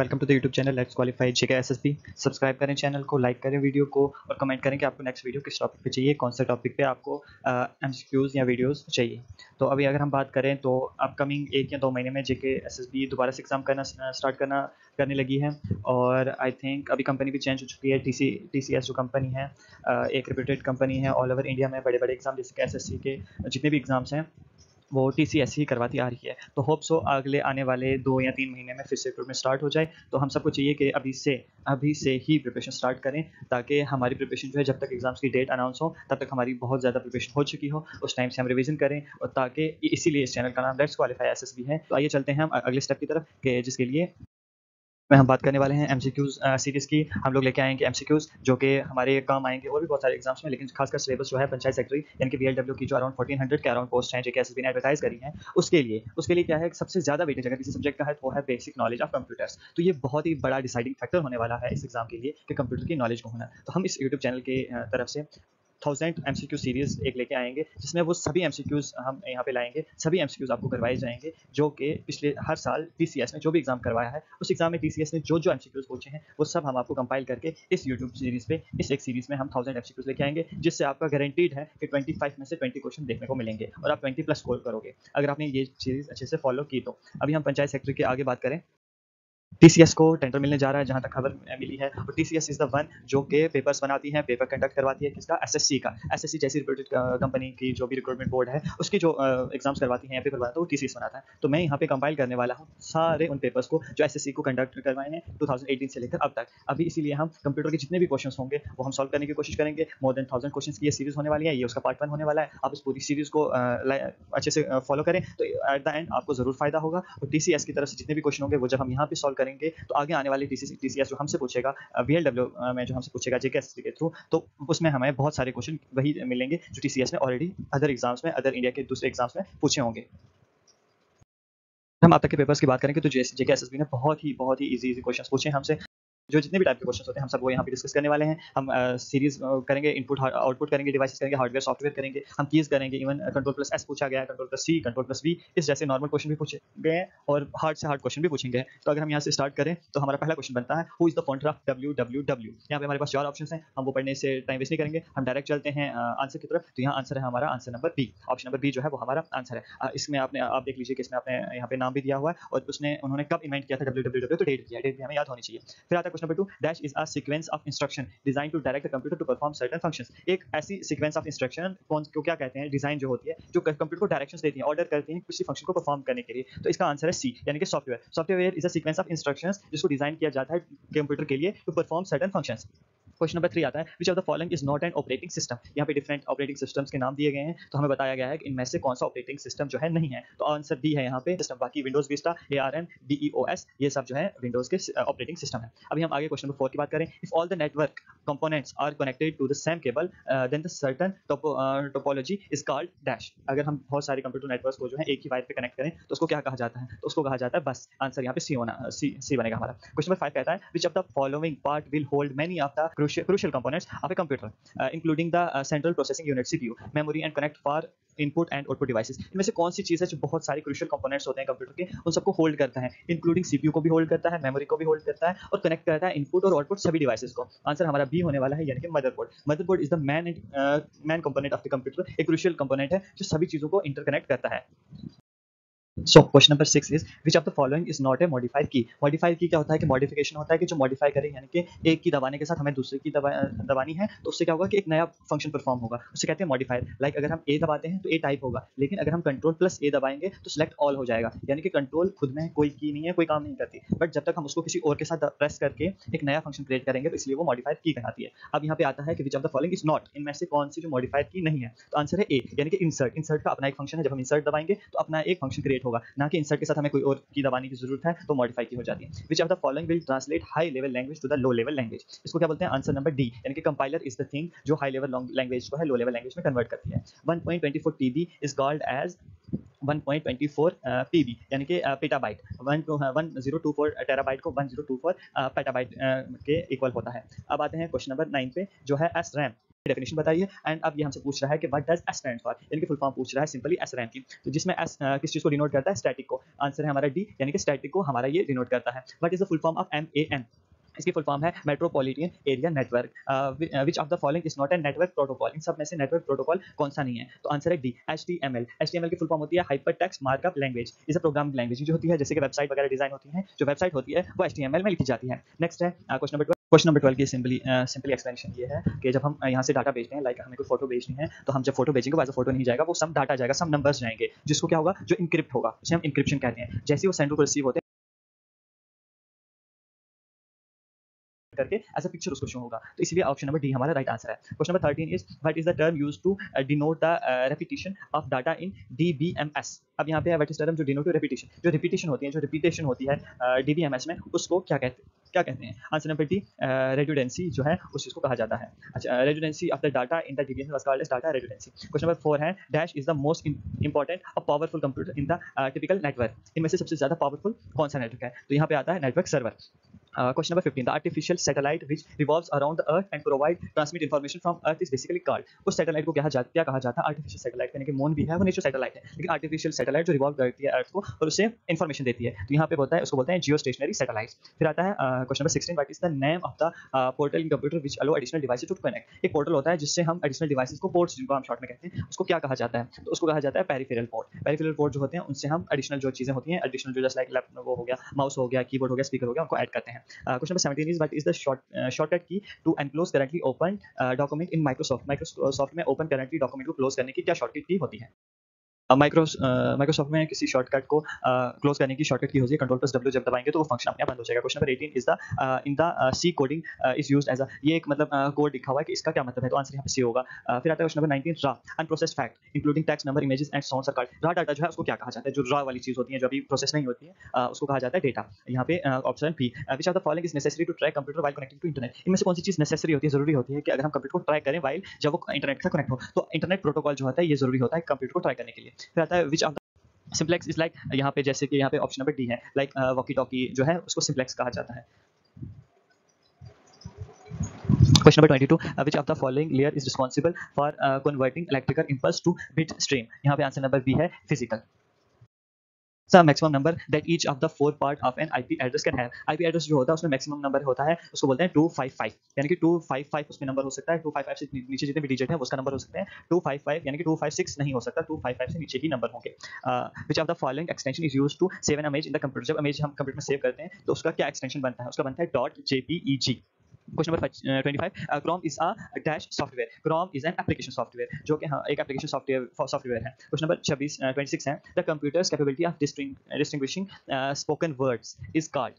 Welcome to the YouTube channel let's qualify JK SSB. Subscribe करें channel को, like करें video को और कमेंट करें कि आपको नेक्स्ट वीडियो किस टॉपिक पे चाहिए, कौन सा टॉपिक पे आपको एमसीक्यूज़ या वीडियोस चाहिए। तो अभी अगर हम बात करें तो अपकमिंग 1 या 2 महीने में जेके एसएसबी दोबारा से एग्ज़ाम करने लगी है और आई थिंक अभी कंपनी भी चेंज हो चुकी है। टीसीएस जो कंपनी है एक रेप्यूटेड कंपनी है ऑल ओवर इंडिया में। बड़े-बड़े एग्ज़ाम जैसे कि एसएससी के जितने भी एग्ज़ाम्स हैं वो टीसीएस ही करवाती आ रही है। तो होप सो अगले आने वाले 2 या 3 महीने में फिर से रिक्रूटमेंट स्टार्ट हो जाए। तो हम सबको चाहिए कि अभी से ही प्रिपरेशन स्टार्ट करें, ताकि हमारी प्रिपरेशन जो है जब तक एग्ज़ाम्स की डेट अनाउंस हो तब तक हमारी बहुत ज़्यादा प्रिपरेशन हो चुकी हो, उस टाइम से हम रिवीजन करें। और ताकि इसीलिए इस चैनल का नाम लेट्स क्वालिफाई एसएसबी है। तो आइए चलते हैं हम अगले स्टेप की तरफ कि जिसके लिए हम बात करने वाले हैं एमसीक्यूज़ सीरीज़ की। हम लोग लेके आएँगे एमसीक्यूज़ जो कि हमारे काम आएँगे और भी बहुत सारे एग्ज़ाम्स में, लेकिन खासकर सिलेबस जो है पंचायत सेक्रेटरी यानी कि बीएलडब्ल्यू की जो अराउंड 1400 के अराउंड पोस्ट हैं जेके एसएसबी ने एडवर्टाइज़ करी हैं, उसके लिए क्या है, सबसे ज़्यादा वेटेज अगर किसी सब्जेक्ट का है तो वो है बेसिक नॉलेज ऑफ कंप्यूटर्स। तो ये बहुत ही बड़ा डिसाइडिंग फैक्टर होने वाला है इस एग्ज़ाम के लिए कि कंप्यूटर की नॉलेज को होना। तो हम इस यूट्यूब चैनल के तरफ से 1000 एमसीक्यू सीरीज़ एक लेके आएँगे, जिसमें वो सभी एमसीक्यूज़ हम यहाँ पे लाएँगे। सभी एमसीक्यूज़ आपको करवाए जाएँगे जो कि पिछले हर साल टीसीएस ने जो भी एग्ज़ाम करवाया है, उस एग्ज़ाम में टीसीएस ने जो-जो एमसीक्यूज़ पूछे हैं, वो सब हम आपको कंपाइल करके इस यूट्यूब सीरीज़ पे, इस एक सीरीज़ में हम 1000 एमसीक्यूज़ लेके आएँगे, जिससे आपका गारंटीड है कि 25 में से 20 क्वेश्चन देखने को मिलेंगे और आप 20 प्लस स्कोर करोगे, अगर आपने ये सीरीज़ अच्छे से फॉलो की तो। अभी हम पंचायत सेक्रेटरी के आगे बात करें, टीसीएस को टेंडर मिलने जा रहा है जहाँ तक खबर मिली है। और टीसीएस इज़ द वन जो कि पेपर्स बनाती है, पेपर कंडक्ट करवाती है किसका, एसएससी का। एसएससी जैसी रिप्यूटेड कंपनी की जो भी रिक्रूटमेंट बोर्ड है उसकी जो एग्जाम्स करवाती है या पेपर बनाता है वो टीसीएस बनाता है। तो मैं यहाँ पे कंपाइल करने वाला हूँ सारे उन पेपर्स को जो एसएससी को कंडक्ट करवाए हैं 2018 से लेकर अब तक। अभी इसीलिए हम कंप्यूटर के जितने भी क्वेश्चन होंगे वो हम सॉल्व करने की कोशिश करेंगे। मोर देन 1000 क्वेश्चन की ये सीरीज होने वाली है, ये उसका पार्ट 1 होने वाला है। आप इस पूरी सीरीज को अच्छे से फॉलो करें तो एट द एंड आपको जरूर फायदा होगा। और टीसीएस की तरफ से जितने भी क्वेश्चन होंगे वो जब हम यहाँ पे सॉल्व करेंगे तो आगे आने वाले टीसीएस जो हमसे पूछेगा वीएलडब्ल्यू में जो हमसे पूछेगा जेके एसएससी के थ्रू, तो उसमें हमें बहुत सारे क्वेश्चन वही मिलेंगे जो टीसीएस ने ऑलरेडी अदर एग्जाम्स में, अदर इंडिया के दूसरे एग्जाम्स में पूछे होंगे। हम आप तक के पेपर्स की बात करेंगे तो जेके एसएसबी ने बहुत ही इजी क्वेश्चन पूछे हमसे। जो जितने भी टाइप के क्वेश्चन होते हैं हम सब वो यहाँ पे डिस्कस करने वाले हैं। हम सीरीज करेंगे, इनपुट आउटपुट करेंगे, डिवाइसेस करेंगे, हार्डवेयर सॉफ्टवेयर करेंगे, हम कीज करेंगे। इवन कंट्रोल प्लस एस पूछा गया है, control plus C, control plus V, इस जैसे नॉर्मल क्वेश्चन भी पूछे गए हैं और हार्ड से हार्ड क्वेश्चन भी पूछेंगे। तो अगर हम यहाँ से स्टार्ट करें तो हमारा पहला क्वेश्चन बनता है who is the founder of www। यहाँ पे हमारे पास 4 ऑप्शन हैं, हम वो पढ़ने से टाइम वेस्ट नहीं करेंगे, हम डायरेक्ट चलते हैं आंसर की तरफ। तो यहाँ आंसर है हमारा answer number B. Option number B जो है वो हमारा आंसर है। इसमें आप देख लीजिए कि इसमें आपने यहाँ पे नाम भी दिया हुआ है और उन्होंने कब इन्वेंट किया था www, तो डेट दिया, डेट भी हमें याद होनी चाहिए। फिर आता है question number 2, dash is a sequence of instruction design to direct the computer to perform certain functions. एक ऐसी सीक्वेंस ऑफ इंस्ट्रक्शन कौन को क्या कहते हैं, डिजाइन जो होती है जो कंप्यूटर को डायरेक्शंस देती है, ऑर्डर करती है किसी फंक्शन को परफॉर्म करने के लिए। तो इसका आंसर है सी यानी कि software. Software is a sequence of instructions जिसको डिजाइन किया जाता है कंप्यूटर के लिए to perform certain functions. Question number 3 आता है which of the following is not an operating system. यहाँ पे डिफरेंट ऑपरेटिंग सिस्टम्स के नाम दिए गए हैं, तो हमें बताया गया है कि इनमें से कौन सा ऑपरेटिंग सिस्टम जो है नहीं है। तो आंसर डी है यहाँ पे सिस्टम। बाकी विंडोज विस्टा, एआरएम, डीईओएस ये सब जो है विंडोज के ऑपरेटिंग सिस्टम है। अभी हम आगे क्वेश्चन नंबर 4 की बात करें, if all the network components are connected to the same cable then the certain topology is called dash। अगर हम बहुत सारे कंप्यूटर नेटवर्क्स को जो है एक ही वायर पे कनेक्ट करें तो उसको क्या कहा जाता है, तो उसको कहा जाता है बस। आंसर यहाँ पे सी बनेगा हमारा। क्वेश्चन नंबर 5 कहता है which of the following part will hold many of the crucial components of a computer including the central processing unit CPU, memory and connect for input and output devices. इनमें से कौन सी चीज़ है जो बहुत सारे crucial components होते हैं computer के, उन सबको होल्ड करता है, इंक्लूडिंग सीपीयू को भी होल्ड करता है, मेमोरी को भी होल्ड करता है और कनेक्ट करता है इनपुट और आउटपुट सभी डिवाइसेस को। आंसर हमारा बी होने वाला है यानी कि motherboard. Motherboard is the man component of the computer, एक क्रूशियल कंपोनेंट है जो सभी चीज़ों को इंटरकनेक्ट करता है। So question number 6 is which of the following is not A modified की। मॉडिफाइड की क्या होता है कि मॉडिफिकेशन होता है कि जो मॉडिफाई करे, यानी कि एक की दबाने के साथ हमें दूसरे की दबानी है तो उससे क्या होगा कि एक नया फंक्शन परफॉर्म होगा, उससे कहते हैं मॉडिफायर। लाइक अगर हम ए दबाते हैं तो ए टाइप होगा, लेकिन अगर हम कंट्रोल प्लस ए दबाएंगे तो सिलेक्ट ऑल हो जाएगा, यानी कि कंट्रोल खुद में कोई की नहीं है, कोई काम नहीं करती, बट जब तक हम उसको किसी और के साथ प्रेस करके एक नया फंक्शन क्रिएट करेंगे तो इसलिए वो मॉडिफाइड की कहलाती है। अब यहाँ पे आता है कि विच of the following is not, इनमें से कौन सी जो मॉडिफाइड की नहीं है, तो आंसर है ए यानी कि इंसर्ट। इंसर्ट का अपना एक फंक्शन है, जब हम इंसर्ट दबाएंगे तो अपना एक फंक्शन क्रिएट होगा, ना कि इंसर्ट के साथ हमें कोई और की दबाने की जरूरत है तो मॉडिफाई की हो जाती है। Which of the following will translate high level language to the low level language. इसको क्या बोलते हैं, आंसर नंबर डी यानी कि कंपाइलर इज द थिंग जो हाई लेवल लैंग्वेज को है लो लेवल लैंग्वेज में कन्वर्ट करती है। 1.24 TB is called as 1.24 PB यानी कि पेटाबाइट। 1024 टेराबाइट को 1024 पेटाबाइट के इक्वल होता है। अब आते हैं क्वेश्चन नंबर 9 पे जो है एस रैम। डेफिनेशन बताइए। एंड अब ये हमसे पूछ रहा है कि what does S stand for, यानी कि फुल फॉर्म पूछ रहा है सिंपली एसरैम की। तो जिसमें एस किस चीज़ को डिनोट करता है, स्टैटिक को। आंसर है हमारा डी, यानी कि स्टैटिक को हमारा ये डिनोट करता है। What is the full form of MAN? इसकी फुल फॉर्म है metropolitan area network. Which of the following is not a network protocol, इन सब में से नेटवर्क प्रोटोकॉल कौन सा नहीं है? तो आंसर है डी, HTML। HTML की फुल फॉर्म होती है hyper text markup language. Is a programming language जो होती है, जैसे कि वेबसाइट वगैरह डिजाइन होती है, जो वेबसाइट होती है वो HTML में लिखी जाती है। नेक्स्ट है क्वेश्चन नंबर 12। क्वेश्चन नंबर 12 की सिंपली एक्सप्लेनेशन ये है कि जब हम यहाँ से डाटा भेजते हैं, लाइक हमें कोई फोटो भेजनी है, तो हम जब फोटो भेजेंगे वो एज अ फोटो नहीं जाएगा, वो सम डाटा जाएगा, सम नंबर्स जाएंगे, जिसको क्या होगा, जो इनक्रिप्ट होगा, उसे हम इनक्रिप्शन कहते हैं। जैसे ही वो सेंड को रिसीव होते हैं करके एज अ पिक्चर उसको शो होगा, तो इसलिए ऑप्शन नंबर डी हमारा राइट आंसर है। Question number 13 is what is the term used to denote the repetition of data in DBMS? अब यहाँ पे व्हाट इज टर्म जो डिनोट टू रेपिटेशन, जो रिपीटेशन होती है, जो रिपीटेशन होती है DBMS में, उसको क्या कहते हैं? आंसर नंबर डी, रेडुडेंसी जो है उस चीज को कहा जाता है। अच्छा, redundancy of the data in the DBMS was called as data redundancy. Question number 4 है dash is the most important और powerful computer in the typical network, इनमें से सबसे ज्यादा पावरफुल कौन सा नेटवर्क है? तो यहाँ पे आता है network server. Question number 15. The artificial satellite which revolves around the Earth and transmit information from Earth is basically called. उस सैटेलाइट को क्या कहा जाता है? आर्टिफिशियल सैटेलाइट, यानी कि मून भी है, वो नेचुरल सैटेलाइट है, लेकिन आर्टिफिशियल सैटेलाइट जो रिवॉल्व करती है अर्थ को और उससे इन्फॉर्मेशन देती है, तो यहाँ पे होता है, उसको बोलते हैं जियो स्टेशनरी सैटेलाइट। फिर आता है question number 16. What is the name of the portal in computer which allow additional devices to connect? एक पोर्टल होता है जिससे हम एडिशनल डिवाइसेज को, पोर्ट्स जिनको हम शॉर्ट में कहते हैं, उसको क्या कहा जाता है? तो उसको कहा जाता है पेरिफेरल पोर्ट। पेरिफेरल पोर्ट जो होते हैं उनसे हम एडिशनल जो चीजें होती हैं, एडिशनल जो जस्ट लाइक लैपटॉप वो हो गया, माउस हो गया, कीबोर्ड हो गया, स्पीकर हो गया, उनको ऐड करते हैं। Question number 17 is what is the shortcut key to enclose currently open document in Microsoft में open currently document को close करने की क्या शॉर्टकट की होती है? माइक्रोसॉफ्ट में किसी शॉर्टकट को क्लोज करने की शॉर्टकट की होती है Ctrl+W, जब दबाएंगे तो वो फंक्शन अपने आप बंद हो जाएगा। Question number 18 is the in the C coding is used as a, ये एक मतलब कोड लिखा हुआ है कि इसका क्या मतलब है, तो आंसर यहाँ पे सी होगा। फिर आता है question number 19 raw unprocessed fact including text number images and sounds are called. Raw data जो है उसको क्या कहा जाता है? जो रॉ वाली चीज होती है, जो अभी प्रोसेस नहीं होती है, उसको कहा जाता है डेटा। यहाँ पे option B, which of the following is necessary to track computer while connecting to internet? इनमें से कौन सी चीज नेसेसरी होती है, जरूरी होती है कि अगर हम कंप्यूटर को ट्रैक करें व्हाइल, जब वो इंटरनेट से कनेक्ट हो, तो इंटरनेट प्रोटोकॉल जो होता है ये जरूरी होता है कंप्यूटर को ट्रैक करने के लिए। फिर आता है which of simplex is like, यहाँ पे जैसे कि यहाँ पे ऑप्शन नंबर डी है, लाइक वॉकी टॉकी जो है उसको सिंप्लेक्स कहा जाता है। Question number 22, which of the following layer is responsible for converting electrical impulse two bit stream? यहाँ पे आंसर नंबर बी है फिजिकल। सा maximum number that each of the 4 part of N IP address can have. IP address जो होता है उसमें maximum number होता है, उसको बोलते हैं 255, यानी कि 255 उसमें नंबर हो सकता है। 255 से नीचे जितने भी डिजिट हैं उसका नंबर हो सकते हैं 255, यानी कि 256 नहीं हो सकता, 255 से नीचे ही नंबर होंगे। Which of the following extension is used to save an image in the computer? जब इमेज हम कंप्यूटर में सेव करते हैं तो उसका क्या एक्सटेंशन बनता है? उसका बनता है .jpeg। Question number 25, Chrome is a dash software. Chrome is an application software, जो कि हाँ एक एप्लीकेशन सॉफ्टवेयर है। क्वेश्चन नंबर 26 है the computer's capability of distinguishing spoken words is called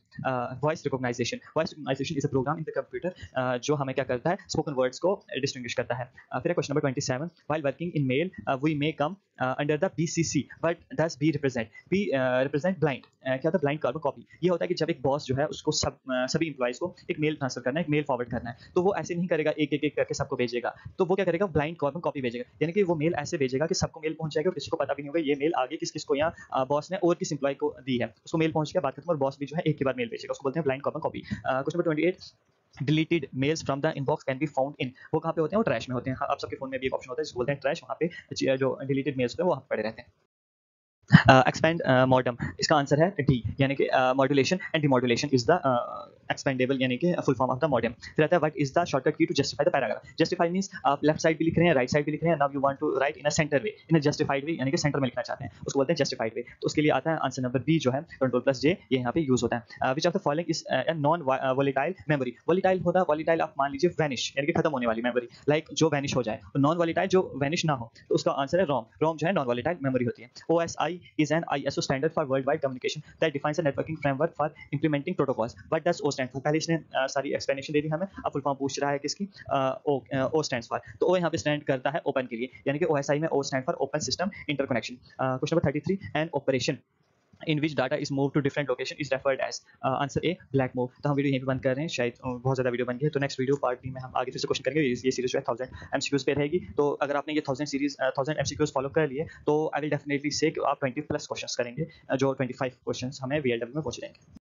voice recognition. Voice recognition is a program in the computer जो हमें क्या करता है, स्पोकन वर्ड्स को डिस्टिंग्विश करता है। फिर question number 27, while working in mail we may come under the BCC, what does B represent? B represent blind. क्या होता है ब्लाइंड कार्बन कॉपी? ये होता है कि जब एक बॉस जो है उसको सभी एम्प्लॉइज को एक मेल ट्रांसफर करना है, एक मेल फॉरवर्ड करना है, तो वो ऐसे नहीं करेगा एक एक करके सबको भेजेगा, तो वो क्या करेगा, ब्लाइंड कार्बन कॉपी भेजेगा, यानी कि वो मेल ऐसे भेजेगा कि सबको मेल पहुंच जाएगा और किसी को पता भी नहीं होगा ये मेल आगे किस किस को यहाँ बॉस ने और किस एम्प्लॉय को दी है। उसको मेल पहुंच गया, बात खत्म, और बॉस भी जो है एक के बाद मेल भेजेगा, उसको बोलते हैं blind carbon copy. Question number 28, deleted mails from the inbox can be found in, वो कहाँ पे होते हैं? वो ट्रैश में होते हैं। आप सबके फोन में भी एक ऑप्शन होता है जिसको बोलते हैं ट्रैश, वहाँ पे जो डिलीटेड मेल्स है वो वहाँ पड़े रहते हैं। एक्सपेंड मॉडम, इसका आंसर है डी, यानी कि modulation and demodulation is the expandable, यानी कि full form of the modem. फिर आता है what is the shortcut key to justify the paragraph? Justify means आप लेफ्ट साइड भी लिख रहे हैं, राइट साइड भी लिख रहे हैं, now you want to write in a centre way, in a justified way, यानी कि सेंटर में लिखना चाहते हैं, उसको बोलते हैं जस्टिफाइड वे। तो उसके लिए आता है आंसर नंबर बी जो है Ctrl+J, ये यहाँ पे यूज होता है। Which of the following is a non volatile memory? Volatile होता है, वोलेटाइल आप मान लीजिए वैनिश, यानी कि खत्म होने वाली मेमोरी, लाइक जो वैनिश हो जाए, और नॉन वोलेटाइल जो वैनिश ना हो, तो उसका आंसर है रोम। रोम जो है नॉन वोलेटाइल मेमोरी होती है। OSI is an ISO standard for worldwide communication that defines a networking framework for implementing protocols. What does O stand for? पहले इसने सारी एक्सप्लेनेशन दे दी हमें, अब फुल फॉर्म पूछ रहा है किसकी? O stands for, तो O यहाँ पे स्टैंड करता है ओपन के लिए, यानी कि OSI में O stand for open system interconnection. Question number 33, an operation in which data is moved to different location is referred as? Answer A black move. तो हम वीडियो यहीं पे बंद कर रहे हैं, शायद बहुत ज़्यादा वीडियो बन गई है, तो नेक्स्ट वीडियो पार्ट बी में हम आगे फिर से क्वेश्चन करेंगे। ये सीरीज जो है 1000 MCQs पे रहेगी, तो अगर आपने ये 1000 MCQs फॉलो कर लिए तो आई विल डेफिनेटली से कि आप 20+ क्वेश्चंस करेंगे, जो 25 क्वेश्चंस हमें VLW में पहुंच जाएंगे।